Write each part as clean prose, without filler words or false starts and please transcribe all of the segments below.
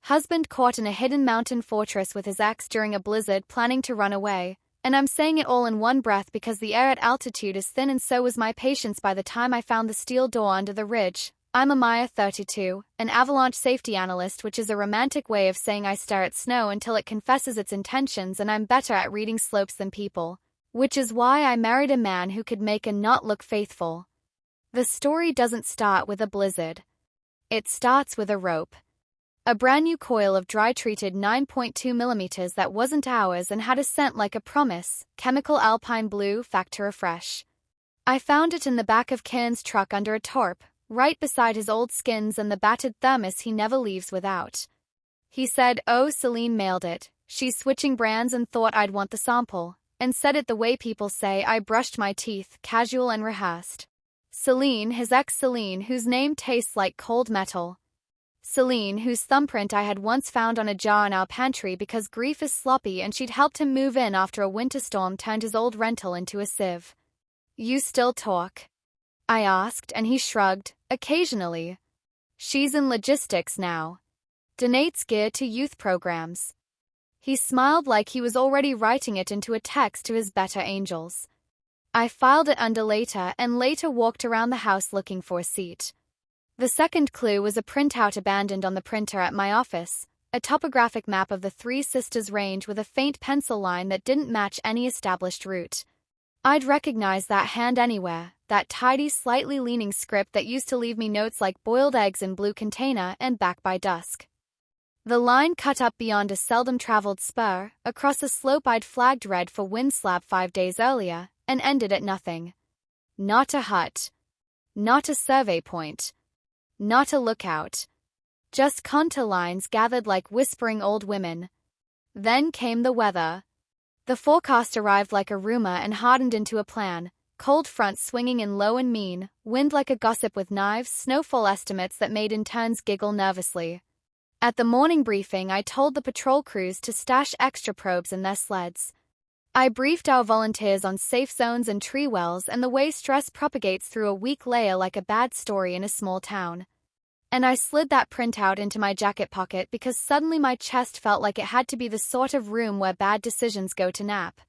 Husband caught in a hidden mountain fortress with his ex during a blizzard planning to run away. And I'm saying it all in one breath because the air at altitude is thin and so was my patience by the time I found the steel door under the ridge. I'm Amaya 32, an avalanche safety analyst, which is a romantic way of saying I stare at snow until it confesses its intentions, and I'm better at reading slopes than people. Which is why I married a man who could make a knot look faithful. The story doesn't start with a blizzard. It starts with a rope. A brand new coil of dry-treated 9.2 millimeters that wasn't ours and had a scent like a promise, chemical alpine blue, Factor Fresh. I found it in the back of Kieran's truck under a tarp, right beside his old skins and the battered thermos he never leaves without. He said, "Oh, Celine mailed it. She's switching brands and thought I'd want the sample," and said it the way people say I brushed my teeth, casual and rehearsed. Celine, his ex Celine, whose name tastes like cold metal. Celine, whose thumbprint I had once found on a jar in our pantry because grief is sloppy and she'd helped him move in after a winter storm turned his old rental into a sieve. "You still talk?" I asked, and he shrugged, occasionally. "She's in logistics now. Donates gear to youth programs." He smiled like he was already writing it into a text to his better angels. I filed it under later and later walked around the house looking for a seat. The second clue was a printout abandoned on the printer at my office, a topographic map of the Three Sisters Range with a faint pencil line that didn't match any established route. I'd recognize that hand anywhere, that tidy, slightly leaning script that used to leave me notes like boiled eggs in blue container and back by dusk. The line cut up beyond a seldom-traveled spur, across a slope I'd flagged red for wind slab 5 days earlier, and ended at nothing. Not a hut. Not a survey point. Not a lookout. Just contour lines gathered like whispering old women. Then came the weather. The forecast arrived like a rumor and hardened into a plan. Cold fronts swinging in low and mean, wind like a gossip with knives, snowfall estimates that made interns giggle nervously. At the morning briefing, I told the patrol crews to stash extra probes in their sleds. I briefed our volunteers on safe zones and tree wells and the way stress propagates through a weak layer like a bad story in a small town. And I slid that printout into my jacket pocket because suddenly my chest felt like it had to be the sort of room where bad decisions go to nap.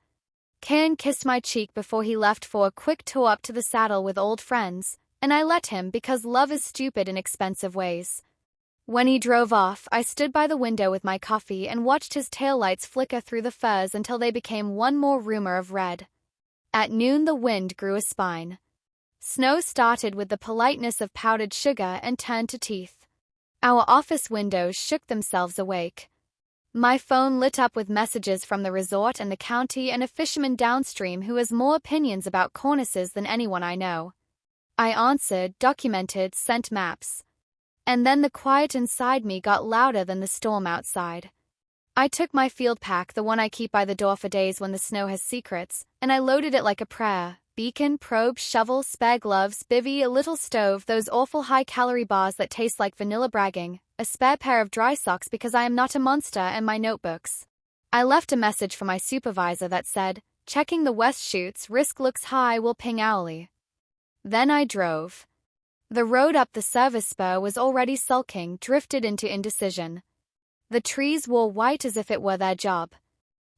Kieran kissed my cheek before he left for a quick tour up to the saddle with old friends, and I let him because love is stupid in expensive ways. When he drove off, I stood by the window with my coffee and watched his taillights flicker through the firs until they became one more rumor of red. At noon the wind grew a spine. Snow started with the politeness of powdered sugar and turned to teeth. Our office windows shook themselves awake. My phone lit up with messages from the resort and the county and a fisherman downstream who has more opinions about cornices than anyone I know. I answered, documented, sent maps. And then the quiet inside me got louder than the storm outside. I took my field pack, the one I keep by the door for days when the snow has secrets, and I loaded it like a prayer. Beacon, probe, shovel, spare gloves, bivvy, a little stove, those awful high-calorie bars that taste like vanilla bragging, a spare pair of dry socks because I am not a monster, and my notebooks. I left a message for my supervisor that said, "Checking the west chutes, risk looks high, will ping hourly." Then I drove. The road up the service spur was already sulking, drifted into indecision. The trees wore white as if it were their job.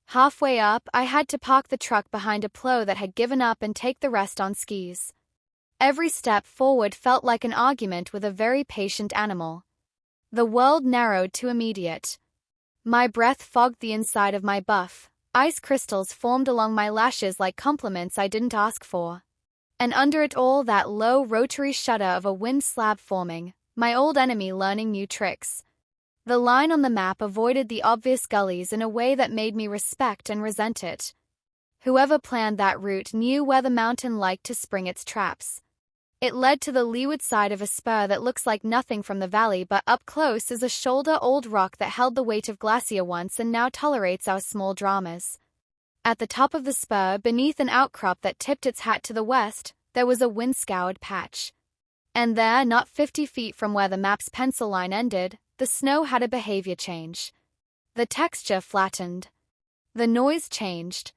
Halfway up, I had to park the truck behind a plow that had given up and take the rest on skis. Every step forward felt like an argument with a very patient animal. The world narrowed to immediate. My breath fogged the inside of my buff. Ice crystals formed along my lashes like compliments I didn't ask for. And under it all, that low rotary shudder of a wind slab forming, my old enemy learning new tricks. The line on the map avoided the obvious gullies in a way that made me respect and resent it. Whoever planned that route knew where the mountain liked to spring its traps. It led to the leeward side of a spur that looks like nothing from the valley, but up close is a shoulder-old rock that held the weight of glacier once and now tolerates our small dramas. At the top of the spur, beneath an outcrop that tipped its hat to the west, there was a wind-scoured patch. And there, not 50 feet from where the map's pencil line ended, the snow had a behavior change. The texture flattened. The noise changed.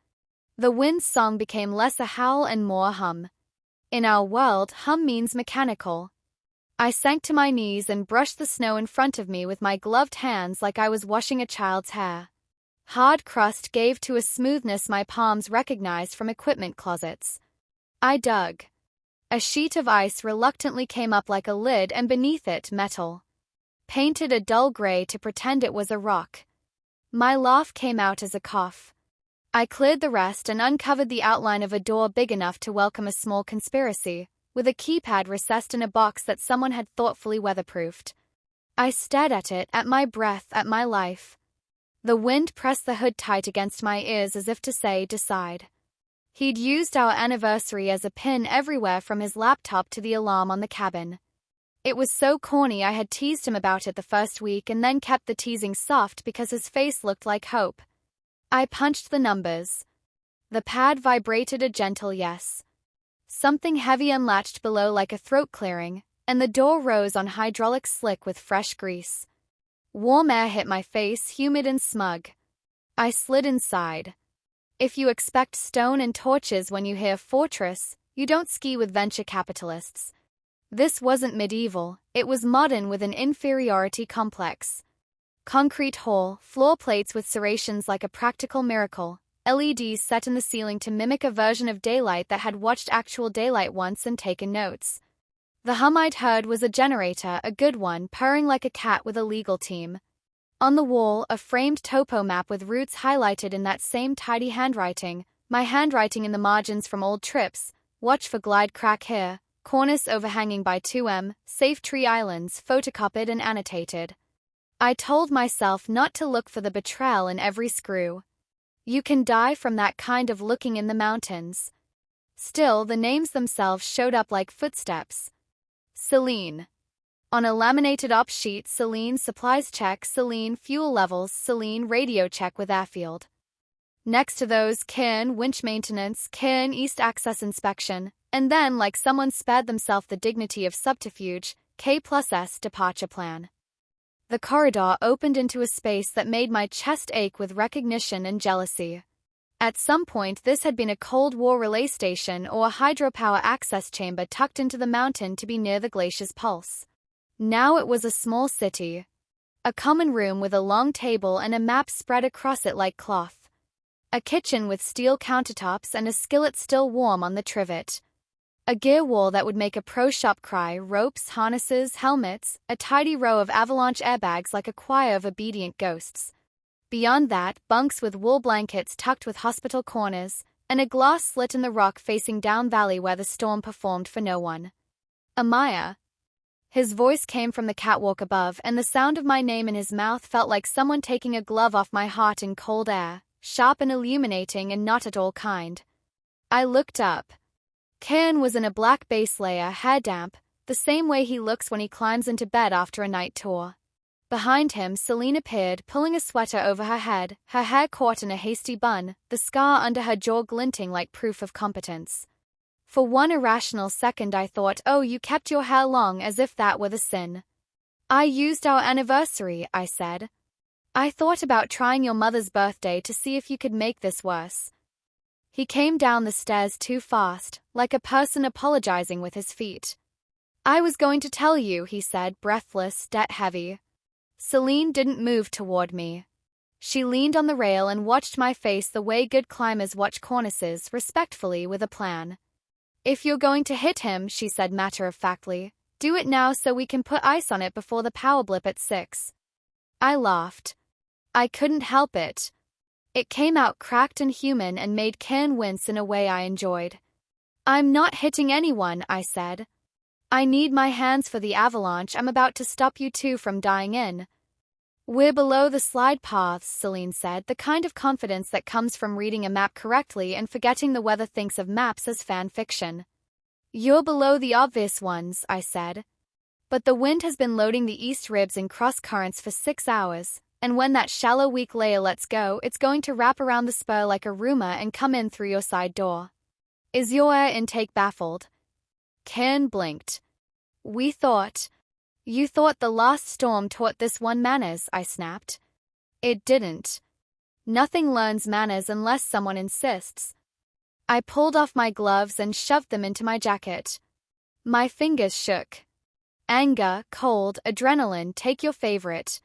The wind's song became less a howl and more a hum. In our world, hum means mechanical. I sank to my knees and brushed the snow in front of me with my gloved hands like I was washing a child's hair. Hard crust gave to a smoothness my palms recognized from equipment closets. I dug. A sheet of ice reluctantly came up like a lid, and beneath it, metal. Painted a dull gray to pretend it was a rock. My laugh came out as a cough. I cleared the rest and uncovered the outline of a door big enough to welcome a small conspiracy, with a keypad recessed in a box that someone had thoughtfully weatherproofed. I stared at it, at my breath, at my life. The wind pressed the hood tight against my ears as if to say, decide. He'd used our anniversary as a pin everywhere from his laptop to the alarm on the cabin. It was so corny I had teased him about it the first week and then kept the teasing soft because his face looked like hope. I punched the numbers. The pad vibrated a gentle yes. Something heavy unlatched below like a throat clearing, and the door rose on hydraulic slick with fresh grease. Warm air hit my face, humid and smug. I slid inside. If you expect stone and torches when you hear fortress, you don't ski with venture capitalists. This wasn't medieval, it was modern with an inferiority complex. Concrete hall, floor plates with serrations like a practical miracle, LEDs set in the ceiling to mimic a version of daylight that had watched actual daylight once and taken notes. The hum I'd heard was a generator, a good one, purring like a cat with a legal team. On the wall, a framed topo map with routes highlighted in that same tidy handwriting, my handwriting in the margins from old trips, watch for glide crack here, cornice overhanging by 2M, safe tree islands, photocopied and annotated. I told myself not to look for the betrayal in every screw. You can die from that kind of looking in the mountains. Still, the names themselves showed up like footsteps. Celine. On a laminated op sheet, Celine supplies check, Celine fuel levels, Celine radio check with airfield. Next to those, Cairn winch maintenance, Cairn east access inspection, and then, like someone spared themselves the dignity of subterfuge, K+S departure plan. The corridor opened into a space that made my chest ache with recognition and jealousy. At some point this had been a Cold War relay station or a hydropower access chamber tucked into the mountain to be near the glacier's pulse. Now it was a small city. A common room with a long table and a map spread across it like cloth. A kitchen with steel countertops and a skillet still warm on the trivet. A gear wall that would make a pro shop cry, ropes, harnesses, helmets, a tidy row of avalanche airbags like a choir of obedient ghosts. Beyond that, bunks with wool blankets tucked with hospital corners, and a glass slit in the rock facing down valley where the storm performed for no one. Amaya. His voice came from the catwalk above, and the sound of my name in his mouth felt like someone taking a glove off my heart in cold air, sharp and illuminating and not at all kind. I looked up. Cairn was in a black base layer, hair damp, the same way he looks when he climbs into bed after a night tour. Behind him, Celine appeared, pulling a sweater over her head, her hair caught in a hasty bun, the scar under her jaw glinting like proof of competence. For one irrational second I thought, oh, you kept your hair long, as if that were the sin. I used our anniversary, I said. I thought about trying your mother's birthday to see if you could make this worse. He came down the stairs too fast, like a person apologizing with his feet. I was going to tell you, he said, breathless, debt-heavy. Celine didn't move toward me. She leaned on the rail and watched my face the way good climbers watch cornices, respectfully with a plan. If you're going to hit him, she said matter-of-factly, do it now so we can put ice on it before the power blip at 6. I laughed. I couldn't help it. It came out cracked and human and made Cairn wince in a way I enjoyed. I'm not hitting anyone, I said. I need my hands for the avalanche. I'm about to stop you two from dying in. We're below the slide paths, Celine said, the kind of confidence that comes from reading a map correctly and forgetting the weather thinks of maps as fan fiction. You're below the obvious ones, I said. But the wind has been loading the east ribs in cross currents for 6 hours. And when that shallow weak layer lets go, it's going to wrap around the spur like a rumor and come in through your side door. Is your air intake baffled? Cairn blinked. You thought the last storm taught this one manners, I snapped. It didn't. Nothing learns manners unless someone insists. I pulled off my gloves and shoved them into my jacket. My fingers shook. Anger, cold, adrenaline, take your favorite.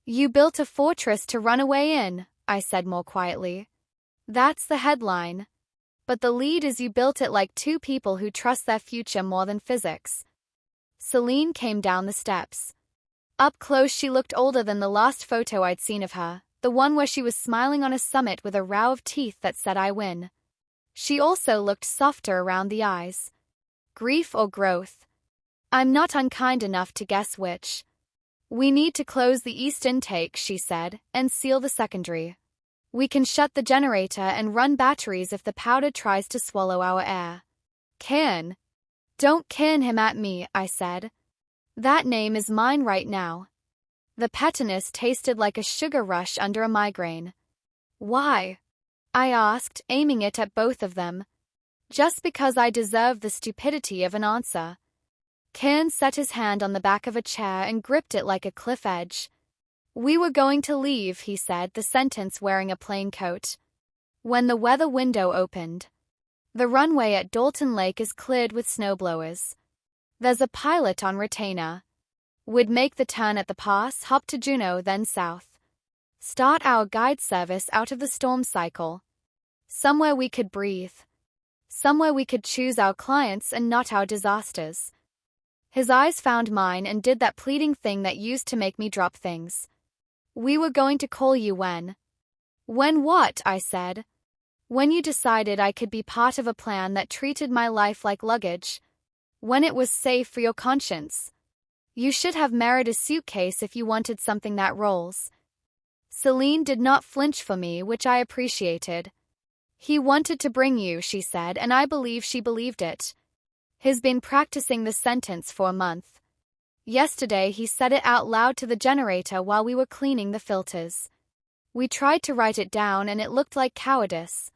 You built a fortress to run away in, I said more quietly. That's the headline. But the lead is you built it like two people who trust their future more than physics. Celine came down the steps. Up close she looked older than the last photo I'd seen of her, the one where she was smiling on a summit with a row of teeth that said I win. She also looked softer around the eyes. Grief or growth? I'm not unkind enough to guess which. We need to close the east intake, she said, and seal the secondary. We can shut the generator and run batteries if the powder tries to swallow our air. Cairn. Don't cairn him at me, I said. That name is mine right now. The pettiness tasted like a sugar rush under a migraine. Why? I asked, aiming it at both of them. Just because I deserve the stupidity of an answer. Cairn set his hand on the back of a chair and gripped it like a cliff edge. We were going to leave, he said, the sentence wearing a plain coat. When the weather window opened. The runway at Dalton Lake is cleared with snowblowers. There's a pilot on retainer. We'd make the turn at the pass, hop to Juneau, then south. Start our guide service out of the storm cycle. Somewhere we could breathe. Somewhere we could choose our clients and not our disasters. His eyes found mine and did that pleading thing that used to make me drop things. We were going to call you when. When what? I said. When you decided I could be part of a plan that treated my life like luggage. When it was safe for your conscience. You should have married a suitcase if you wanted something that rolls. Celine did not flinch for me, which I appreciated. He wanted to bring you, she said, and I believe she believed it. He's been practicing the sentence for a month. Yesterday he said it out loud to the generator while we were cleaning the filters. We tried to write it down and it looked like cowardice.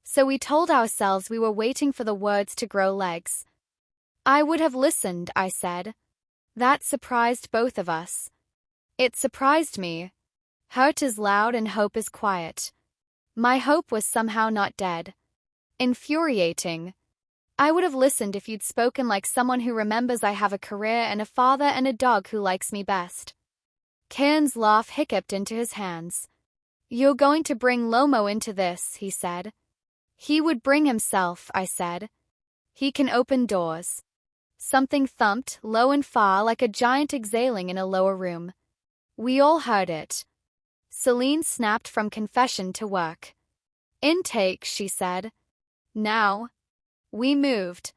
So we told ourselves we were waiting for the words to grow legs. I would have listened, I said. That surprised both of us. It surprised me. Hurt is loud and hope is quiet. My hope was somehow not dead. Infuriating. I would have listened if you'd spoken like someone who remembers I have a career and a father and a dog who likes me best. Cairn's laugh hiccuped into his hands. You're going to bring Lomo into this, he said. He would bring himself, I said. He can open doors. Something thumped, low and far, like a giant exhaling in a lower room. We all heard it. Celine snapped from confession to work. Intake, she said. Now. We moved.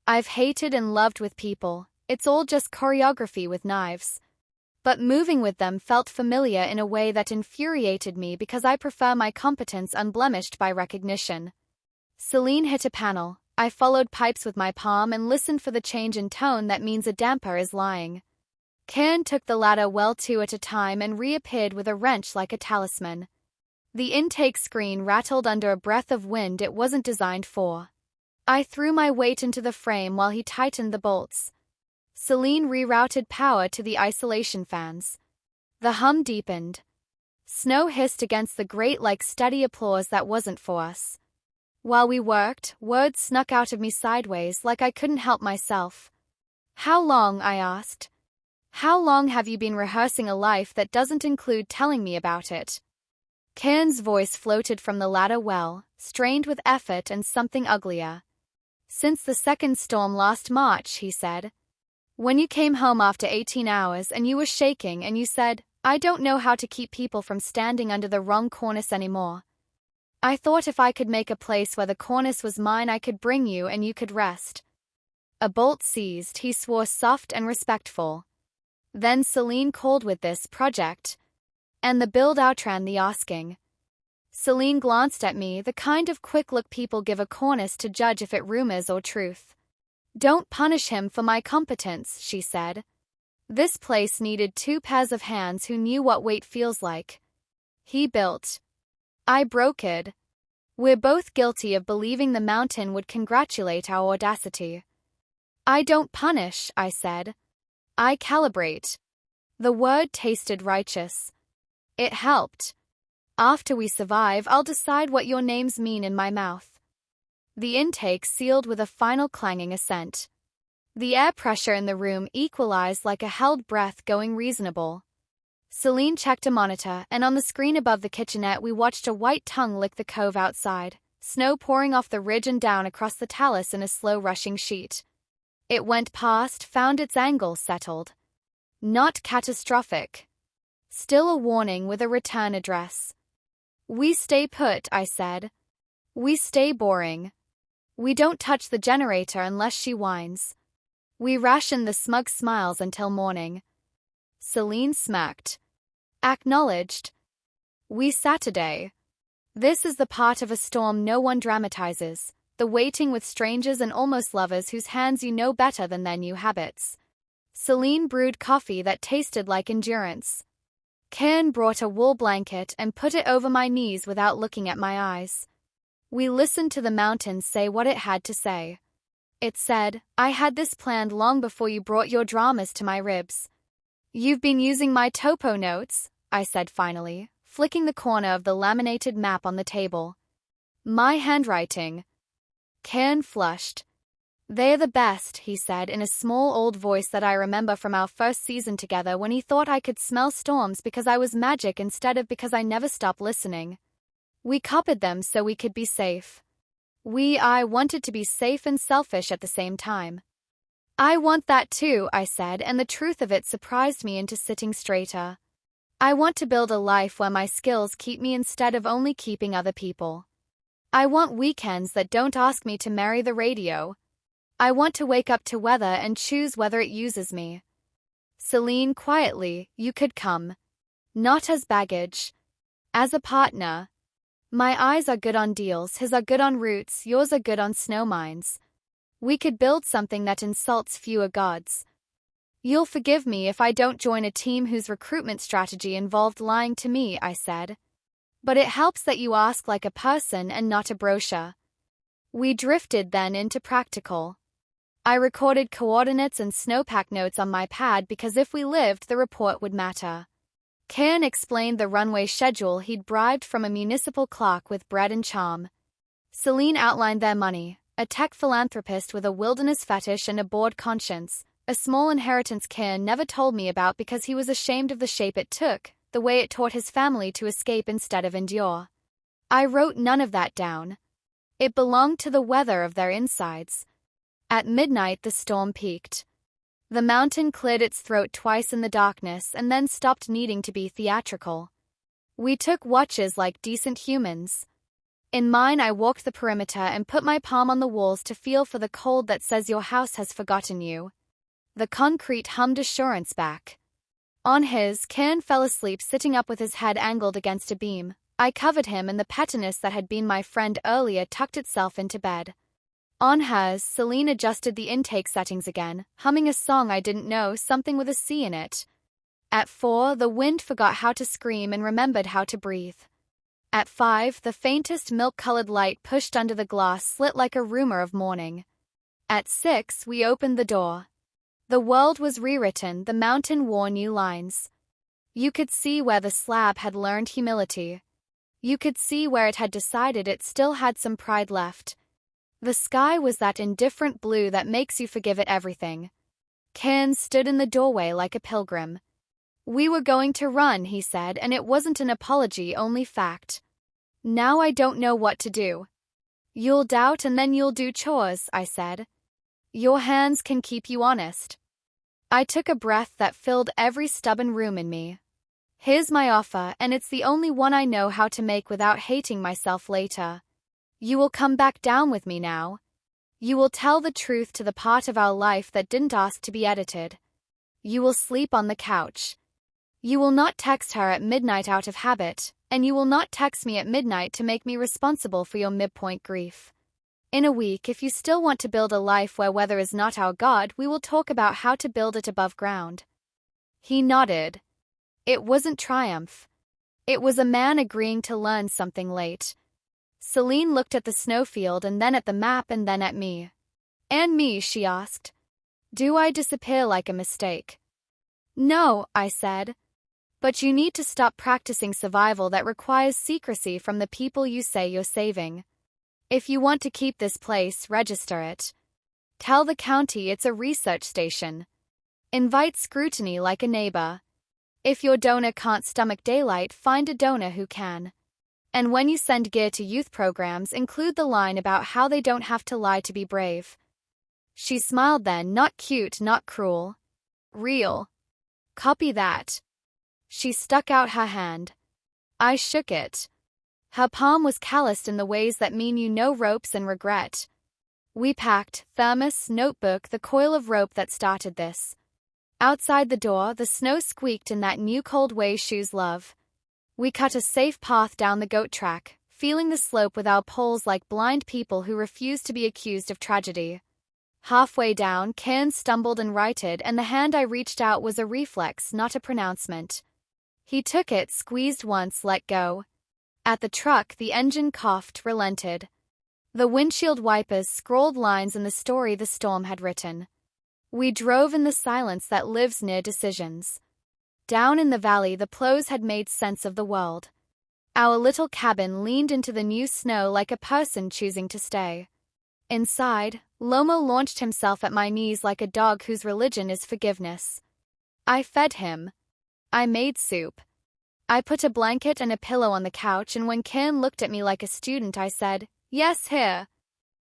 I've hated and loved with people, it's all just choreography with knives. But moving with them felt familiar in a way that infuriated me because I prefer my competence unblemished by recognition. Celine hit a panel. I followed pipes with my palm and listened for the change in tone that means a damper is lying. Cairn took the ladder well two at a time and reappeared with a wrench like a talisman. The intake screen rattled under a breath of wind it wasn't designed for. I threw my weight into the frame while he tightened the bolts. Celine rerouted power to the isolation fans. The hum deepened. Snow hissed against the grate like steady applause that wasn't for us. While we worked, words snuck out of me sideways like I couldn't help myself. How long, I asked. How long have you been rehearsing a life that doesn't include telling me about it? Cairn's voice floated from the ladder well, strained with effort and something uglier. Since the second storm last March, he said. When you came home after 18 hours and you were shaking and you said, I don't know how to keep people from standing under the wrong cornice anymore. I thought if I could make a place where the cornice was mine I could bring you and you could rest. A bolt seized, he swore soft and respectful. Then Celine called with this project. And the build outran the asking. Celine glanced at me, the kind of quick look people give a cornice to judge if it rumors or truth. Don't punish him for my competence, she said. This place needed two pairs of hands who knew what weight feels like. He built. I brokered. We're both guilty of believing the mountain would congratulate our audacity. I don't punish, I said. I calibrate. The word tasted righteous. It helped. After we survive, I'll decide what your names mean in my mouth. The intake sealed with a final clanging assent. The air pressure in the room equalized like a held breath going reasonable. Celine checked a monitor, and on the screen above the kitchenette we watched a white tongue lick the cove outside, snow pouring off the ridge and down across the talus in a slow rushing sheet. It went past, found its angle, settled. Not catastrophic. Still a warning with a return address. We stay put, I said. We stay boring. We don't touch the generator unless she whines. We ration the smug smiles until morning. Celine smirked. Acknowledged. We Saturday. This is the part of a storm no one dramatizes, the waiting with strangers and almost lovers whose hands you know better than their new habits. Celine brewed coffee that tasted like endurance. Karen brought a wool blanket and put it over my knees without looking at my eyes. We listened to the mountains say what it had to say. It said, I had this planned long before you brought your dramas to my ribs. You've been using my topo notes, I said finally, flicking the corner of the laminated map on the table. My handwriting. Karen flushed. They're the best, he said in a small old voice that I remember from our first season together when he thought I could smell storms because I was magic instead of because I never stopped listening. We copied them so we could be safe. I wanted to be safe and selfish at the same time. I want that too, I said, and the truth of it surprised me into sitting straighter. I want to build a life where my skills keep me instead of only keeping other people. I want weekends that don't ask me to marry the radio. I want to wake up to weather and choose whether it uses me. Celine, quietly, you could come. Not as baggage. As a partner. My eyes are good on deals, his are good on routes, yours are good on snow mines. We could build something that insults fewer gods. You'll forgive me if I don't join a team whose recruitment strategy involved lying to me, I said. But it helps that you ask like a person and not a brochure. We drifted then into practical. I recorded coordinates and snowpack notes on my pad because if we lived, the report would matter. Karen explained the runway schedule he'd bribed from a municipal clerk with bread and charm. Celine outlined their money, a tech philanthropist with a wilderness fetish and a bored conscience, a small inheritance Karen never told me about because he was ashamed of the shape it took, the way it taught his family to escape instead of endure. I wrote none of that down. It belonged to the weather of their insides. At midnight the storm peaked. The mountain cleared its throat twice in the darkness and then stopped needing to be theatrical. We took watches like decent humans. In mine I walked the perimeter and put my palm on the walls to feel for the cold that says your house has forgotten you. The concrete hummed assurance back. On his, Karen fell asleep sitting up with his head angled against a beam. I covered him and the pettiness that had been my friend earlier tucked itself into bed. On hers, Celine adjusted the intake settings again, humming a song I didn't know, something with a C in it. At 4, the wind forgot how to scream and remembered how to breathe. At 5, the faintest milk-colored light pushed under the glass slit like a rumor of morning. At 6, we opened the door. The world was rewritten, the mountain wore new lines. You could see where the slab had learned humility. You could see where it had decided it still had some pride left. The sky was that indifferent blue that makes you forgive it everything. Karen stood in the doorway like a pilgrim. We were going to run, he said, and it wasn't an apology, only fact. Now I don't know what to do. You'll doubt and then you'll do chores, I said. Your hands can keep you honest. I took a breath that filled every stubborn room in me. Here's my offer, and it's the only one I know how to make without hating myself later. You will come back down with me now. You will tell the truth to the part of our life that didn't ask to be edited. You will sleep on the couch. You will not text her at midnight out of habit, and you will not text me at midnight to make me responsible for your midpoint grief. In a week, if you still want to build a life where weather is not our god, we will talk about how to build it above ground. He nodded. It wasn't triumph. It was a man agreeing to learn something late. Celine looked at the snowfield and then at the map and then at me. And me, she asked. Do I disappear like a mistake? No, I said. But you need to stop practicing survival that requires secrecy from the people you say you're saving. If you want to keep this place, register it. Tell the county it's a research station. Invite scrutiny like a neighbor. If your donor can't stomach daylight, find a donor who can. And when you send gear to youth programs, include the line about how they don't have to lie to be brave. She smiled then, not cute, not cruel. Real. Copy that. She stuck out her hand. I shook it. Her palm was calloused in the ways that mean you know ropes and regret. We packed, thermos, notebook, the coil of rope that started this. Outside the door, the snow squeaked in that new cold way shoes love. We cut a safe path down the goat track, feeling the slope with our poles like blind people who refuse to be accused of tragedy. Halfway down, Cairn stumbled and righted, and the hand I reached out was a reflex, not a pronouncement. He took it, squeezed once, let go. At the truck, the engine coughed, relented. The windshield wipers scrolled lines in the story the storm had written. We drove in the silence that lives near decisions. Down in the valley, the plows had made sense of the world. Our little cabin leaned into the new snow like a person choosing to stay. Inside, Lomo launched himself at my knees like a dog whose religion is forgiveness. I fed him. I made soup. I put a blanket and a pillow on the couch, and when Cairn looked at me like a student, I said, "Yes, here."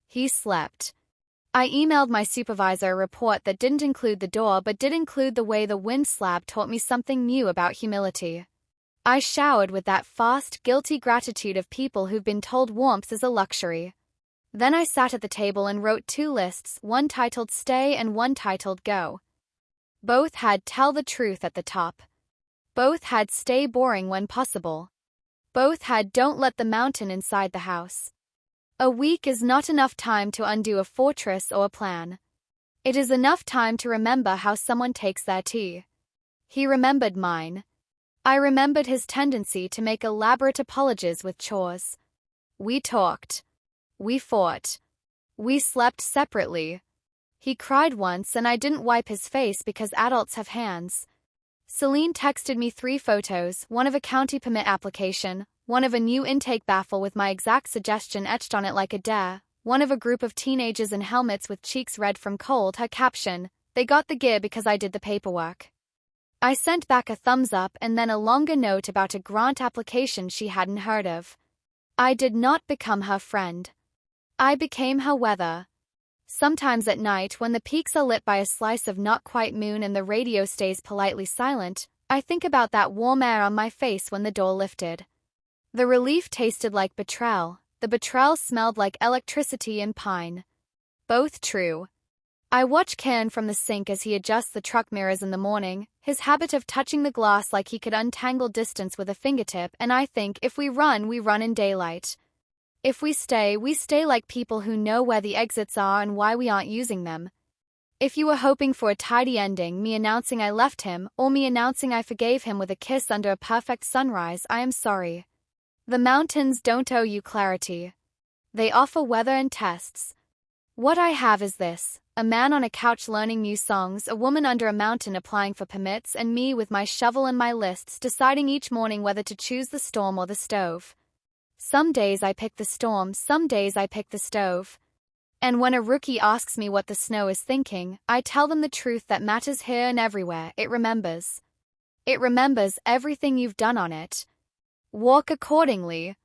He slept. I emailed my supervisor a report that didn't include the door but did include the way the wind slab taught me something new about humility. I showered with that fast, guilty gratitude of people who've been told warmth is a luxury. Then I sat at the table and wrote 2 lists, one titled Stay and one titled Go. Both had Tell the Truth at the top. Both had Stay boring when possible. Both had Don't let the mountain inside the house. A week is not enough time to undo a fortress or a plan. It is enough time to remember how someone takes their tea. He remembered mine. I remembered his tendency to make elaborate apologies with chores. We talked. We fought. We slept separately. He cried once and I didn't wipe his face because adults have hands. Celine texted me 3 photos, one of a county permit application, one of a new intake baffle with my exact suggestion etched on it like a dare, one of a group of teenagers in helmets with cheeks red from cold, her caption, "They got the gear because I did the paperwork." I sent back a thumbs up and then a longer note about a grant application she hadn't heard of. I did not become her friend. I became her weather. Sometimes at night, when the peaks are lit by a slice of not quite moon and the radio stays politely silent, I think about that warm air on my face when the door lifted. The relief tasted like betrayal. The betrayal smelled like electricity and pine. Both true. I watch Cairn from the sink as he adjusts the truck mirrors in the morning, his habit of touching the glass like he could untangle distance with a fingertip, and I think if we run in daylight. If we stay like people who know where the exits are and why we aren't using them. If you were hoping for a tidy ending, me announcing I left him, or me announcing I forgave him with a kiss under a perfect sunrise, I am sorry. The mountains don't owe you clarity. They offer weather and tests. What I have is this: a man on a couch learning new songs, a woman under a mountain applying for permits, and me with my shovel and my lists deciding each morning whether to choose the storm or the stove. Some days I pick the storm, some days I pick the stove. And when a rookie asks me what the snow is thinking, I tell them the truth that matters here and everywhere: it remembers. It remembers everything you've done on it. Walk accordingly.